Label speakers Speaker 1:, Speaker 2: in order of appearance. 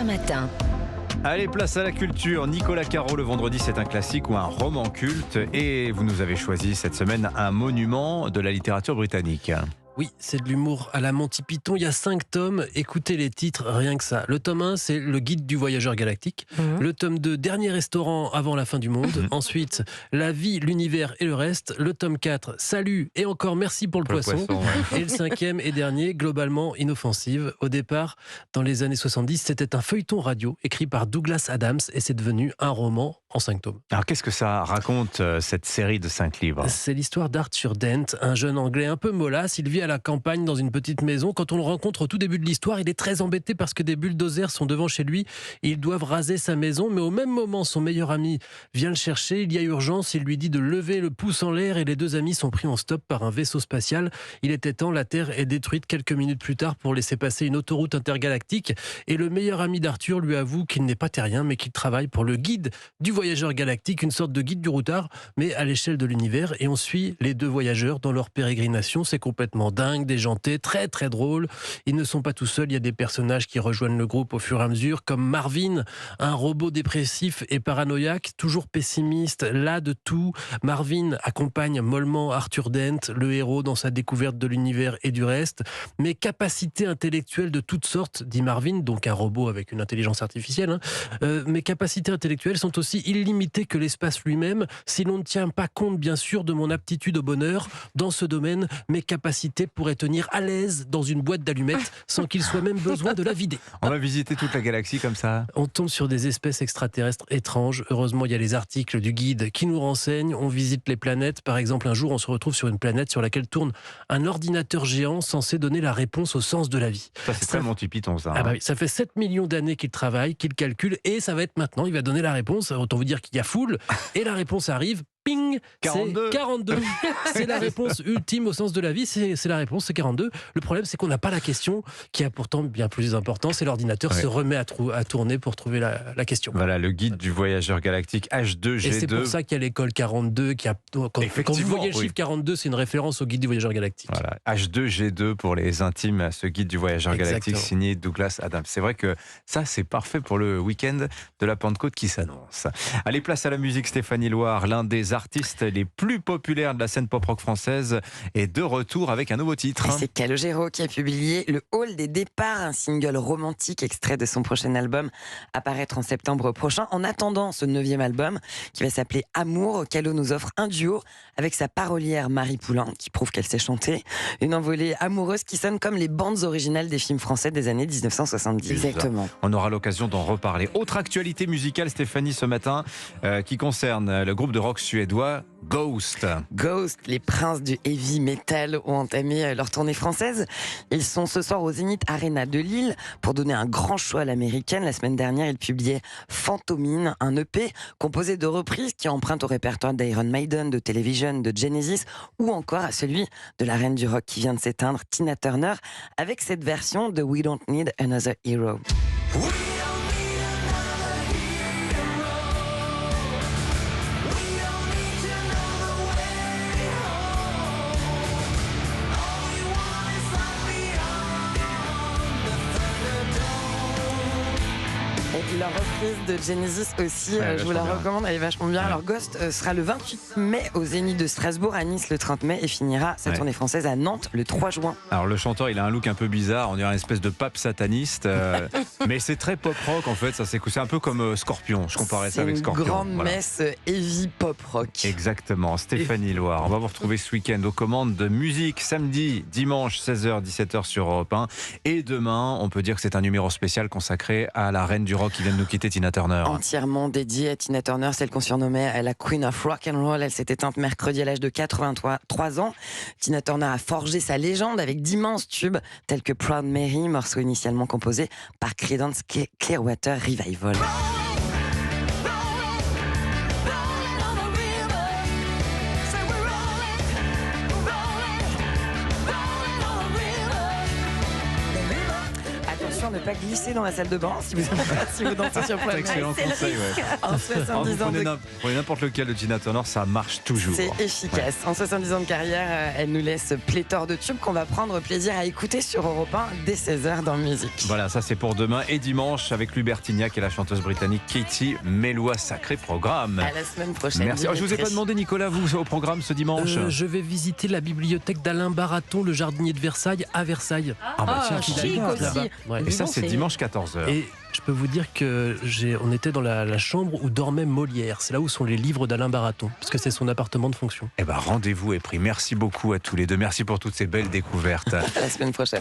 Speaker 1: Europe 1 matin.
Speaker 2: Allez, place à la culture. Nicolas Caro, le vendredi, c'est un classique ou un roman culte. Et vous nous avez choisi cette semaine un monument de la littérature britannique.
Speaker 3: Oui, c'est de l'humour à la Monty Python. Il y a 5 tomes. Écoutez les titres, rien que ça. Le tome 1, c'est Le Guide du voyageur galactique. Le tome 2, Dernier restaurant avant la fin du monde. Ensuite, La vie, l'univers et le reste. Le tome 4, Salut et encore merci pour le poisson.
Speaker 2: Ouais.
Speaker 3: Et le 5e et dernier, globalement inoffensive. Au départ, dans les années 70, c'était un feuilleton radio écrit par Douglas Adams et c'est devenu un roman en 5 tomes.
Speaker 2: Alors, qu'est-ce que ça raconte, cette série de 5 livres ?
Speaker 3: C'est l'histoire d'Arthur Dent, un jeune Anglais un peu mollasse. Il vit à la campagne dans une petite maison. Quand on le rencontre au tout début de l'histoire, il est très embêté parce que des bulldozers sont devant chez lui. Ils doivent raser sa maison, mais au même moment, son meilleur ami vient le chercher. Il y a urgence, il lui dit de lever le pouce en l'air et les deux amis sont pris en stop par un vaisseau spatial. Il était temps, la Terre est détruite quelques minutes plus tard pour laisser passer une autoroute intergalactique. Et le meilleur ami d'Arthur lui avoue qu'il n'est pas terrien, mais qu'il travaille pour le guide du voyageur galactique, une sorte de guide du routard, mais à l'échelle de l'univers. Et on suit les deux voyageurs dans leur pérégrination. C'est complètement dingue, déjanté, très très drôle. Ils ne sont pas tout seuls, il y a des personnages qui rejoignent le groupe au fur et à mesure, comme Marvin, un robot dépressif et paranoïaque, toujours pessimiste, las de tout. Marvin accompagne mollement Arthur Dent, le héros, dans sa découverte de l'univers et du reste. Mais capacités intellectuelles de toutes sortes, dit Marvin, donc un robot avec une intelligence artificielle, mes capacités intellectuelles sont aussi illimitées que l'espace lui-même, si l'on ne tient pas compte bien sûr de mon aptitude au bonheur. Dans ce domaine, mes capacités pourraient tenir à l'aise dans une boîte d'allumettes sans qu'il soit même besoin de la vider.
Speaker 2: On va visiter toute la galaxie comme ça.
Speaker 3: On tombe sur des espèces extraterrestres étranges. Heureusement, il y a les articles du guide qui nous renseignent. On visite les planètes. Par exemple, un jour, on se retrouve sur une planète sur laquelle tourne un ordinateur géant censé donner la réponse au sens de la vie.
Speaker 2: Ça, c'est très Monty Python, ça.
Speaker 3: Ah bah oui, ça fait 7 millions d'années qu'il travaille, qu'il calcule, et ça va être maintenant. Il va donner la réponse. Autant vous dire qu'il y a foule. Et la réponse arrive. Ping,
Speaker 2: 42.
Speaker 3: C'est 42. C'est la réponse ultime au sens de la vie, c'est la réponse, c'est 42. Le problème, c'est qu'on n'a pas la question, qui a pourtant bien plus important, c'est l'ordinateur se remet à tourner pour trouver la question.
Speaker 2: Voilà, le guide du voyageur galactique H2G2.
Speaker 3: Et c'est pour ça qu'il y a l'école 42, quand vous voyez le chiffre 42, c'est une référence au guide du voyageur galactique.
Speaker 2: Voilà, H2G2 pour les intimes, ce guide du voyageur galactique signé Douglas Adams. C'est vrai que ça, c'est parfait pour le week-end de la Pentecôte qui s'annonce. Allez, place à la musique. Stéphanie Loire, l'un des artistes les plus populaires de la scène pop-rock française, est de retour avec un nouveau titre.
Speaker 4: Et c'est Calogero qui a publié Le Hall des départs, un single romantique extrait de son prochain album à paraître en septembre prochain. En attendant ce 9e album qui va s'appeler Amour, Calo nous offre un duo avec sa parolière Marie Poulain qui prouve qu'elle sait chanter. Une envolée amoureuse qui sonne comme les bandes originales des films français des années 1970.
Speaker 2: Exactement. On aura l'occasion d'en reparler. Autre actualité musicale, Stéphanie, ce matin, qui concerne le groupe de rock suédois Ghost.
Speaker 4: Ghost, les princes du heavy metal ont entamé leur tournée française. Ils sont ce soir au Zénith Arena de Lille pour donner un grand show à l'américaine. La semaine dernière, ils publiaient Phantomine, un EP composé de reprises qui empruntent au répertoire d'Iron Maiden, de Television, de Genesis ou encore à celui de la reine du rock qui vient de s'éteindre, Tina Turner, avec cette version de We Don't Need Another Hero. Leur reprise de Genesis aussi, je vous la recommande, elle est vachement bien. Alors Ghost sera le 28 mai au Zénith de Strasbourg, à Nice le 30 mai et finira sa tournée française à Nantes le 3 juin.
Speaker 2: Alors le chanteur, il a un look un peu bizarre, on dirait une espèce de pape sataniste, mais c'est très pop rock en fait, c'est un peu comme Scorpion, je comparais ça avec Scorpion.
Speaker 4: C'est une grande messe heavy pop rock.
Speaker 2: Exactement, Stéphanie Loire, on va vous retrouver ce week-end aux commandes de musique, samedi, dimanche, 16h, 17h sur Europe 1, et demain, on peut dire que c'est un numéro spécial consacré à la reine du rock qui vient de nous quitter, Tina Turner.
Speaker 4: Entièrement dédiée à Tina Turner, celle qu'on surnommait la Queen of Rock and Roll. Elle s'est éteinte mercredi à l'âge de 83 ans. Tina Turner a forgé sa légende avec d'immenses tubes tels que Proud Mary, morceau initialement composé par Creedence Clearwater Revival. ne pas glisser dans la salle de bain si vous dansez sur Paul
Speaker 2: Excellent conseil, ouais.
Speaker 4: En 70 ans de...
Speaker 2: Prenez n'importe lequel de Tina Turner, ça marche toujours.
Speaker 4: C'est efficace. En 70 ans de carrière, elle nous laisse pléthore de tubes qu'on va prendre plaisir à écouter sur Europe 1 dès 16h dans Musique.
Speaker 2: Voilà, ça c'est pour demain et dimanche avec Lubertignac et la chanteuse britannique Katie Melua. Sacré programme.
Speaker 4: À la semaine prochaine.
Speaker 2: Merci. Je vous ai pas demandé, Nicolas, vous au programme ce dimanche.
Speaker 3: Je vais visiter la bibliothèque d'Alain Baraton, le jardinier de Versailles, à Versailles.
Speaker 4: Chic aussi.
Speaker 3: Ouais.
Speaker 2: Et ça, c'est dimanche 14h.
Speaker 3: Et je peux vous dire que on était dans la chambre où dormait Molière. C'est là où sont les livres d'Alain Baraton, parce que c'est son appartement de fonction.
Speaker 2: Eh ben, rendez-vous est pris. Merci beaucoup à tous les deux. Merci pour toutes ces belles découvertes.
Speaker 4: À la semaine prochaine.